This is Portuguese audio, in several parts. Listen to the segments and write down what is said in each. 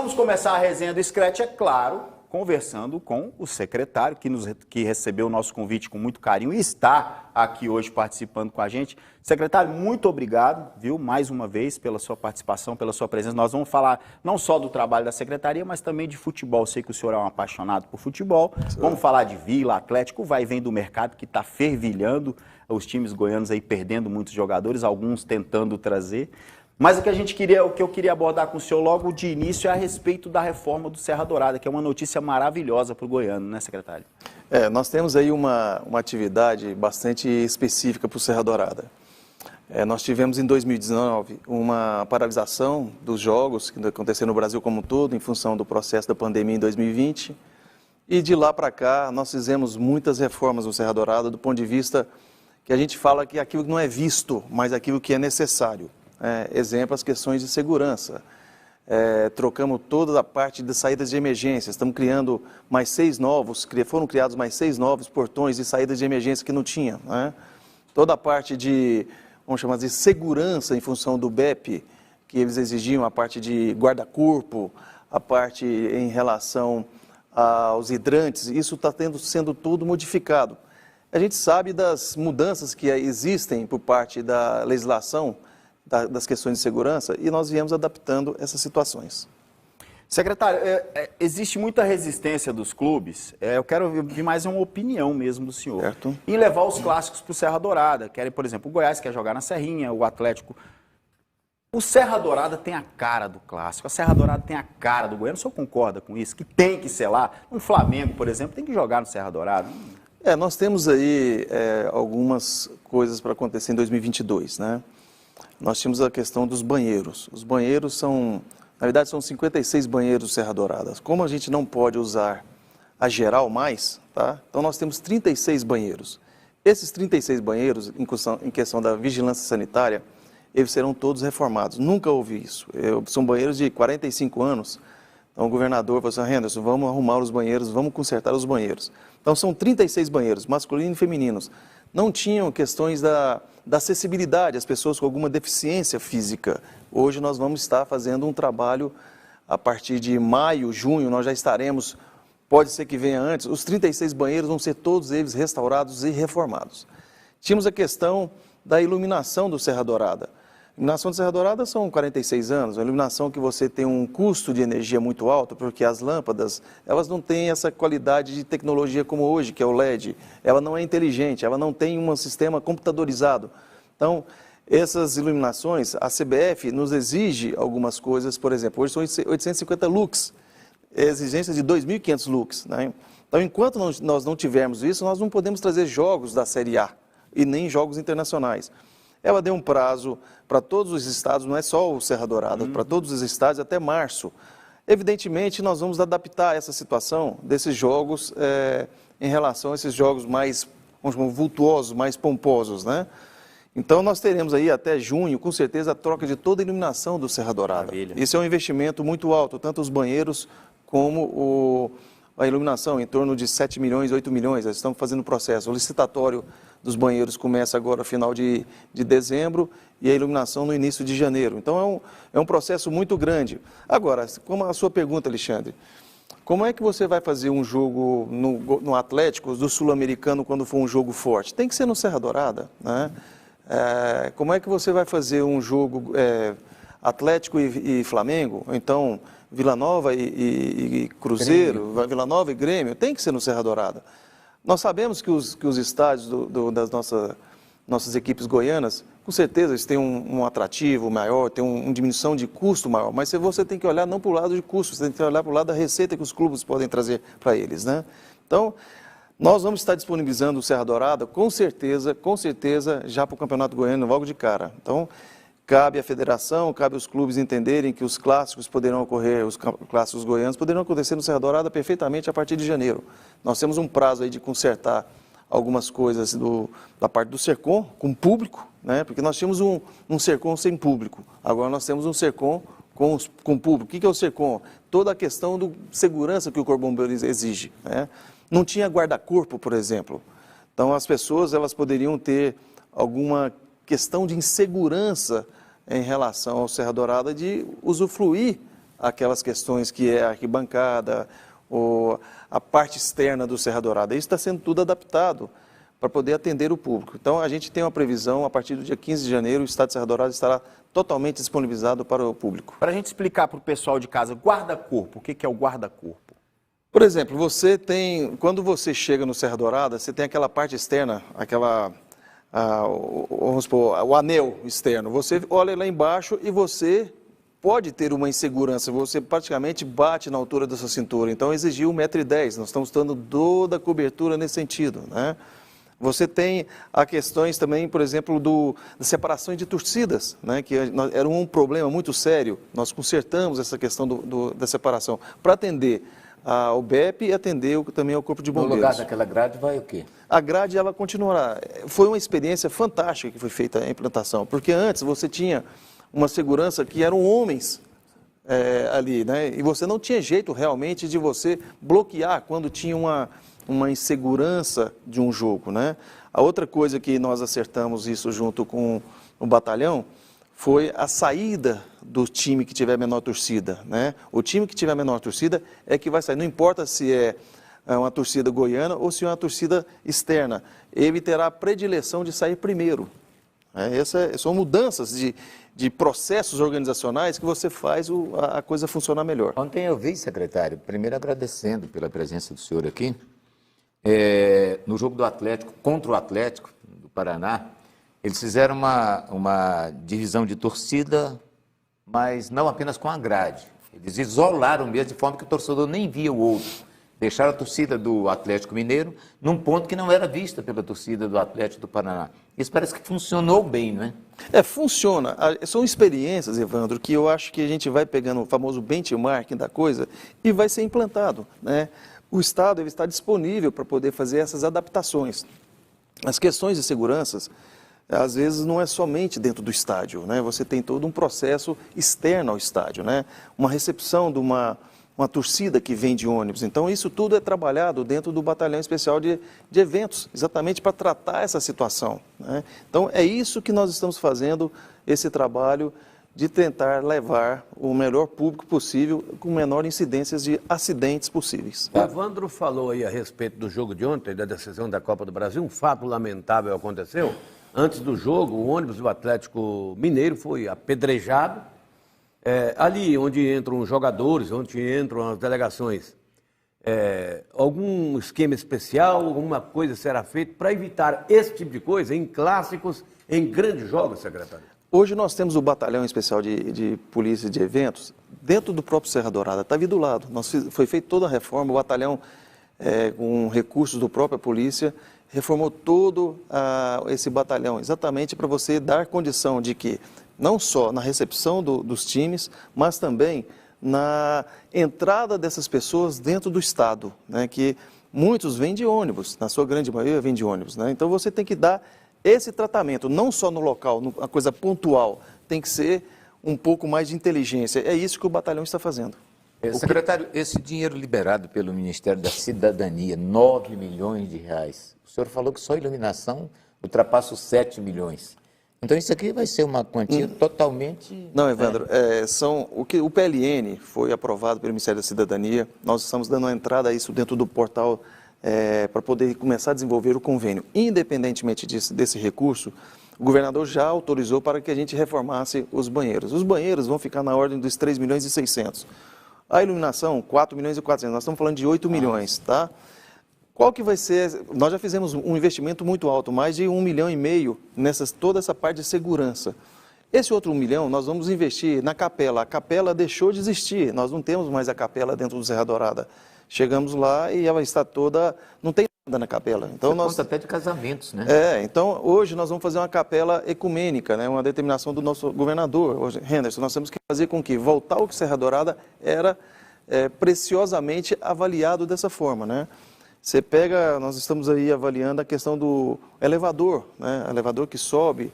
vamos começar a resenha do Scratch, é claro, conversando com o secretário, que recebeu o nosso convite com muito carinho e está aqui hoje participando com a gente. Secretário, muito obrigado, viu, mais uma vez, pela sua participação, pela sua presença. Nós vamos falar não só do trabalho da secretaria, mas também de futebol. Sei que o senhor é um apaixonado por futebol. Sim. Vamos falar de Vila, Atlético, vai e vem do mercado que está fervilhando, os times goianos aí perdendo muitos jogadores, alguns tentando trazer. Mas o que eu queria abordar com o senhor logo de início é a respeito da reforma do Serra Dourada, que é uma notícia maravilhosa para o goiano, né, secretário? Nós temos aí uma atividade bastante específica para o Serra Dourada. Nós tivemos em 2019 uma paralisação dos jogos que aconteceram no Brasil como um todo, em função do processo da pandemia em 2020. E de lá para cá, nós fizemos muitas reformas no Serra Dourada, do ponto de vista que a gente fala que aquilo que não é visto, mas aquilo que é necessário. Exemplo, as questões de segurança. Trocamos toda a parte de saídas de emergência, estamos criando mais 6 novos, foram criados mais 6 novos portões de saídas de emergência que não tinha. Toda a parte de, vamos chamar de segurança em função do BEP, que eles exigiam, a parte de guarda-corpo, a parte em relação aos hidrantes, isso está sendo tudo modificado. A gente sabe das mudanças que existem por parte da legislação, das questões de segurança, e nós viemos adaptando essas situações. Secretário, existe muita resistência dos clubes, eu quero ouvir mais uma opinião mesmo do senhor, certo, em levar os clássicos para o Serra Dourada. Querem, por exemplo, o Goiás quer jogar na Serrinha, o Atlético. O Serra Dourada tem a cara do clássico, a Serra Dourada tem a cara do goiano, o senhor concorda com isso? Que tem que ser lá? Um Flamengo, por exemplo, tem que jogar no Serra Dourada? Nós temos aí algumas coisas para acontecer em 2022, né? Nós tínhamos a questão dos banheiros. Os banheiros são, na verdade, são 56 banheiros Serra Dourada. Como a gente não pode usar a geral mais, tá? Então nós temos 36 banheiros. Esses 36 banheiros, em questão da vigilância sanitária, eles serão todos reformados. Nunca houve isso. São banheiros de 45 anos. Então o governador falou assim: Henderson, vamos arrumar os banheiros, vamos consertar os banheiros. Então são 36 banheiros, masculinos e femininos. Não tinham questões da acessibilidade, as pessoas com alguma deficiência física. Hoje nós vamos estar fazendo um trabalho, a partir de maio, junho, nós já estaremos, pode ser que venha antes, os 36 banheiros vão ser todos eles restaurados e reformados. Tínhamos a questão da iluminação do Serra Dourada. A iluminação do Serra Dourada são 46 anos, uma iluminação que você tem um custo de energia muito alto, porque as lâmpadas, elas não têm essa qualidade de tecnologia como hoje, que é o LED. Ela não é inteligente, ela não tem um sistema computadorizado. Então, essas iluminações, a CBF nos exige algumas coisas, por exemplo, hoje são 850 lux, exigência de 2.500 lux, né? Então, enquanto nós não tivermos isso, nós não podemos trazer jogos da Série A e nem jogos internacionais. Ela deu um prazo para todos os estados, não é só o Serra Dourada, para todos os estados até março. Evidentemente, nós vamos adaptar essa situação desses jogos em relação a esses jogos mais, vamos chamar, vultuosos, mais pomposos, né? Então, nós teremos aí até junho, com certeza, a troca de toda a iluminação do Serra Dourada. Maravilha. Isso é um investimento muito alto, tanto os banheiros como a iluminação, em torno de 7 milhões, 8 milhões. Nós estamos fazendo o processo. O licitatório dos banheiros começa agora, final de dezembro, e a iluminação no início de janeiro. Então, é um processo muito grande. Agora, como a sua pergunta, Alexandre, como é que você vai fazer um jogo no Atlético, do Sul-Americano, quando for um jogo forte? Tem que ser no Serra Dourada, né? Como é que você vai fazer um jogo Atlético e Flamengo, ou então Vila Nova e Cruzeiro, Grêmio. Vila Nova e Grêmio? Tem que ser no Serra Dourada. Nós sabemos que os estádios das nossas equipes goianas, com certeza, eles têm um atrativo maior, tem uma diminuição de custo maior, mas você tem que olhar não para o lado de custo, você tem que olhar para o lado da receita que os clubes podem trazer para eles, né? Então, nós vamos estar disponibilizando o Serra Dourada, com certeza, já para o Campeonato Goiano, logo de cara. Então, cabe à federação, cabe aos clubes entenderem que os clássicos poderão ocorrer, os clássicos goianos poderão acontecer no Serra Dourada perfeitamente a partir de janeiro. Nós temos um prazo aí de consertar algumas coisas da parte do Sercom com público, né? Porque nós tínhamos um Sercom sem público, agora nós temos um Sercom com público. O que é o Sercom? Toda a questão de segurança que o Corpo Bombeiro exige, né? Não tinha guarda-corpo, por exemplo. Então as pessoas elas poderiam ter alguma questão de insegurança em relação ao Serra Dourada de usufruir aquelas questões que é a arquibancada, ou a parte externa do Serra Dourada. Isso está sendo tudo adaptado para poder atender o público. Então, a gente tem uma previsão, a partir do dia 15 de janeiro, o estádio Serra Dourada estará totalmente disponibilizado para o público. Para a gente explicar para o pessoal de casa, guarda-corpo, o que é o guarda-corpo? Por exemplo, quando você chega no Serra Dourada, você tem aquela parte externa, vamos supor, o anel externo. Você olha lá embaixo e você pode ter uma insegurança, você praticamente bate na altura da sua cintura. Então, exigiu 1,10 m, nós estamos dando toda a cobertura nesse sentido, né? Você tem as questões também, por exemplo, das separações de torcidas, né, que era um problema muito sério. Nós consertamos essa questão da separação para atender ao BEP e atender também ao Corpo de Bombeiros. No lugar daquela grade vai o quê? A grade, ela continuará. Foi uma experiência fantástica que foi feita a implantação, porque antes você tinha uma segurança que eram homens ali, né, e você não tinha jeito realmente de você bloquear quando tinha uma insegurança de um jogo, né? A outra coisa que nós acertamos isso junto com o batalhão foi a saída do time que tiver menor torcida, né? O time que tiver menor torcida é que vai sair, não importa se é uma torcida goiana ou se é uma torcida externa, ele terá a predileção de sair primeiro. São mudanças de processos organizacionais que você faz a coisa funcionar melhor. Ontem eu vi, secretário, primeiro agradecendo pela presença do senhor aqui, no jogo do Atlético, contra o Atlético do Paraná, eles fizeram uma divisão de torcida, mas não apenas com a grade. Eles isolaram mesmo, de forma que o torcedor nem via o outro. Deixaram a torcida do Atlético Mineiro num ponto que não era vista pela torcida do Atlético do Paraná. Isso parece que funcionou bem, não é? Funciona. São experiências, Evandro, que eu acho que a gente vai pegando o famoso benchmarking da coisa e vai ser implantado, né? O Estado está disponível para poder fazer essas adaptações. As questões de segurança, às vezes, não é somente dentro do estádio, né? Você tem todo um processo externo ao estádio, né? Uma recepção de uma torcida que vem de ônibus. Então, isso tudo é trabalhado dentro do Batalhão Especial de Eventos, exatamente para tratar essa situação, né? Então, é isso que nós estamos fazendo, esse trabalho de tentar levar o melhor público possível com menor incidências de acidentes possíveis. O Evandro falou aí a respeito do jogo de ontem, da decisão da Copa do Brasil. Um fato lamentável aconteceu. Antes do jogo, o ônibus do Atlético Mineiro foi apedrejado. Ali onde entram os jogadores, onde entram as delegações, algum esquema especial, alguma coisa será feita para evitar esse tipo de coisa em clássicos, em grandes jogos, secretário? Hoje nós temos o Batalhão Especial de Polícia de Eventos dentro do próprio Serra Dourada, está ali do lado. Foi feita toda a reforma, o batalhão, com recursos do própria polícia, reformou todo esse batalhão, exatamente para você dar condição de que, não só na recepção dos times, mas também na entrada dessas pessoas dentro do estado, né, que muitos vêm de ônibus, na sua grande maioria vêm de ônibus, né? Então você tem que dar esse tratamento, não só no local, uma coisa pontual, tem que ser um pouco mais de inteligência. É isso que o batalhão está fazendo. Secretário, esse dinheiro liberado pelo Ministério da Cidadania, 9 milhões de reais, o senhor falou que só a iluminação ultrapassa os 7 milhões. Então isso aqui vai ser uma quantia totalmente... Não, Evandro, o PLN foi aprovado pelo Ministério da Cidadania, nós estamos dando entrada a isso dentro do portal para poder começar a desenvolver o convênio. Independentemente desse recurso, o governador já autorizou para que a gente reformasse os banheiros. Os banheiros vão ficar na ordem dos 3 milhões e 600. A iluminação, 4 milhões e 400. Nós estamos falando de 8 milhões, tá? Qual que vai ser... Nós já fizemos um investimento muito alto, mais de 1,5 milhão toda essa parte de segurança. Esse outro 1 milhão nós vamos investir na capela. A capela deixou de existir, nós não temos mais a capela dentro do Serra Dourada. Chegamos lá e ela está toda... Não tem nada na capela. Então, conta até de casamentos, né? Então hoje nós vamos fazer uma capela ecumênica, né? Uma determinação do nosso governador, hoje, Henderson. Nós temos que fazer com que voltar ao Serra Dourada era preciosamente avaliado dessa forma, né? Você pega, nós estamos aí avaliando a questão do elevador, né? Elevador que sobe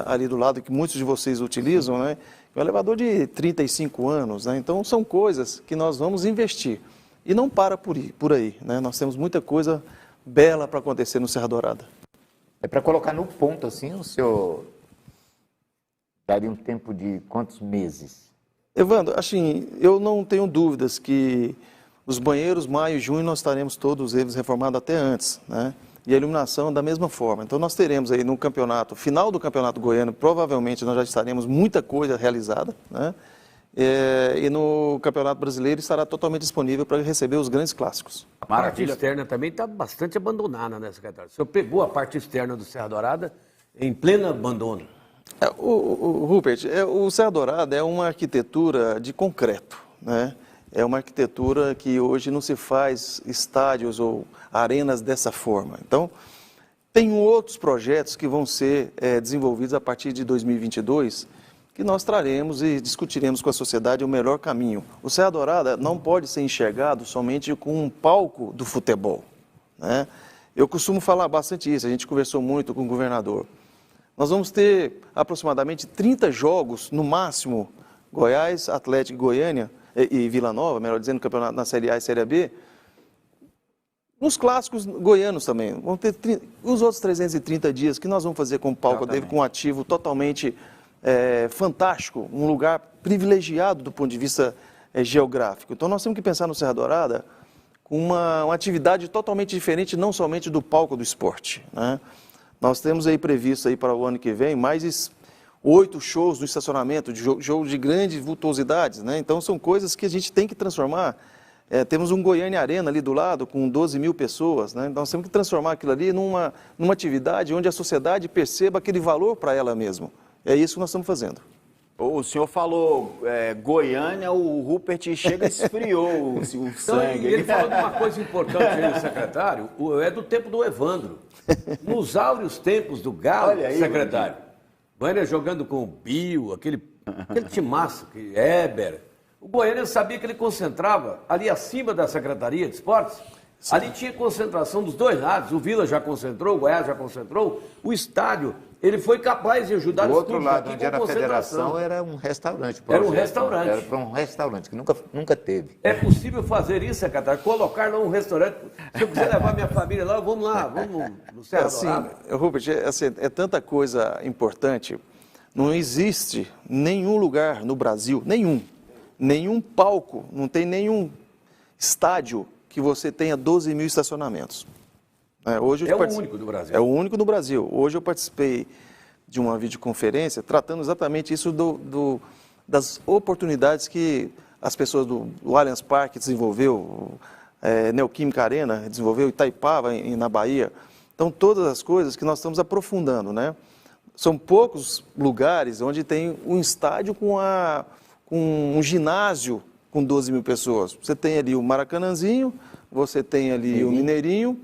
ali do lado, que muitos de vocês utilizam, né? É um elevador de 35 anos, né? Então são coisas que nós vamos investir. E não para por aí, né? Nós temos muita coisa bela para acontecer no Serra Dourada. Para colocar no ponto assim, o senhor daria um tempo de quantos meses? Evandro, assim, eu não tenho dúvidas que os banheiros, maio e junho, nós estaremos todos eles reformados até antes, né? E a iluminação da mesma forma. Então nós teremos aí no campeonato, final do campeonato goiano, provavelmente nós já estaremos muita coisa realizada, né? E no campeonato brasileiro estará totalmente disponível para receber os grandes clássicos. A parte externa também está bastante abandonada, né, secretário? O senhor pegou a parte externa do Serra Dourada em pleno abandono. Rupert, o Serra Dourada é uma arquitetura de concreto, né? É uma arquitetura que hoje não se faz estádios ou arenas dessa forma. Então, tem outros projetos que vão ser desenvolvidos a partir de 2022, que nós traremos e discutiremos com a sociedade o melhor caminho. O Serra Dourada não pode ser enxergado somente com um palco do futebol, né? Eu costumo falar bastante isso, a gente conversou muito com o governador. Nós vamos ter aproximadamente 30 jogos, no máximo, Goiás, Atlético e Goiânia, e Vila Nova, melhor dizendo, campeonato na Série A e Série B, nos clássicos goianos também. Vão ter os outros 330 dias que nós vamos fazer com o palco dele, com um ativo totalmente fantástico, um lugar privilegiado do ponto de vista geográfico. Então nós temos que pensar no Serra Dourada com uma atividade totalmente diferente, não somente do palco do esporte, né? Nós temos aí previsto aí para o ano que vem mais 8 shows no estacionamento, shows de grandes vultuosidades, né? Então são coisas que a gente tem que transformar. Temos um Goiânia Arena ali do lado com 12 mil pessoas, né? Nós temos que transformar aquilo ali numa atividade onde a sociedade perceba aquele valor para ela mesma. É isso que nós estamos fazendo. O senhor falou Goiânia, o Rupert chega e esfriou o sangue. Então, ele falou de uma coisa importante aí, secretário, é do tempo do Evandro. Nos áureos tempos do Galo, aí, secretário, Goiânia jogando com o Bio, aquele timaço, que Éber. O Goiânia sabia que ele concentrava ali acima da Secretaria de Esportes. Sim. Ali tinha concentração dos dois lados. O Vila já concentrou, o Goiás já concentrou. O estádio, ele foi capaz de ajudar os clubes. Do outro lado, onde era a federação, era um restaurante. Era um restaurante. Era para um restaurante, que nunca teve. É possível fazer isso, secretário? Colocar lá um restaurante. Se eu quiser levar minha família lá, vamos lá, vamos no Serra Dourada. Rupert, é tanta coisa importante. Não existe nenhum lugar no Brasil, nenhum palco, não tem nenhum estádio que você tenha 12 mil estacionamentos. Hoje é o único do Brasil. É o único no Brasil. Hoje eu participei de uma videoconferência tratando exatamente isso das oportunidades que as pessoas do Allianz Parque desenvolveu, Neoquímica Arena desenvolveu, Itaipava na Bahia. Então, todas as coisas que nós estamos aprofundando, né? São poucos lugares onde tem um estádio com um ginásio com 12 mil pessoas. Você tem ali o Maracanãzinho, você tem ali o Mineirinho,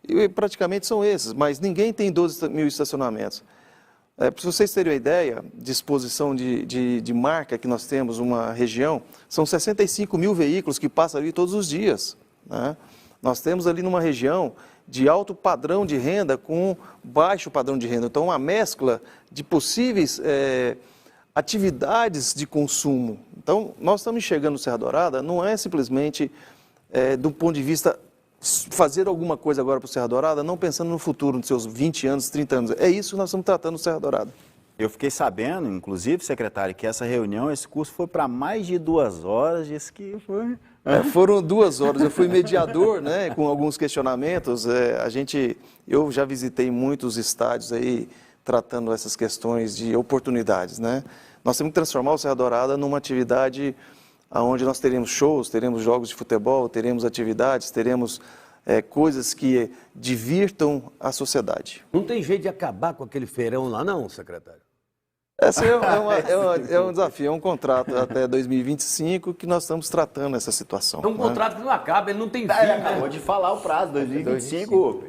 e praticamente são esses, mas ninguém tem 12 mil estacionamentos. Para vocês terem uma ideia, disposição de marca que nós temos uma região, são 65 mil veículos que passam ali todos os dias, né? Nós temos ali numa região de alto padrão de renda com baixo padrão de renda. Então, uma mescla de possíveis atividades de consumo. Então, nós estamos enxergando o Serra Dourada, não é simplesmente do ponto de vista fazer alguma coisa agora para o Serra Dourada, não pensando no futuro, nos seus 20 anos, 30 anos. É isso que nós estamos tratando no Serra Dourada. Eu fiquei sabendo, inclusive, secretário, que essa reunião, esse curso foi para mais de 2 horas, disse que foi... Foram 2 horas, eu fui mediador, né, com alguns questionamentos. Eu já visitei muitos estádios aí, tratando essas questões de oportunidades, né? Nós temos que transformar o Serra Dourada numa atividade onde nós teremos shows, teremos jogos de futebol, teremos atividades, teremos coisas que divirtam a sociedade. Não tem jeito de acabar com aquele feirão lá não, secretário? Esse é um desafio, é um contrato até 2025 que nós estamos tratando essa situação. É um contrato que não acaba, ele não tem fim, Acabou de falar o prazo, 2025.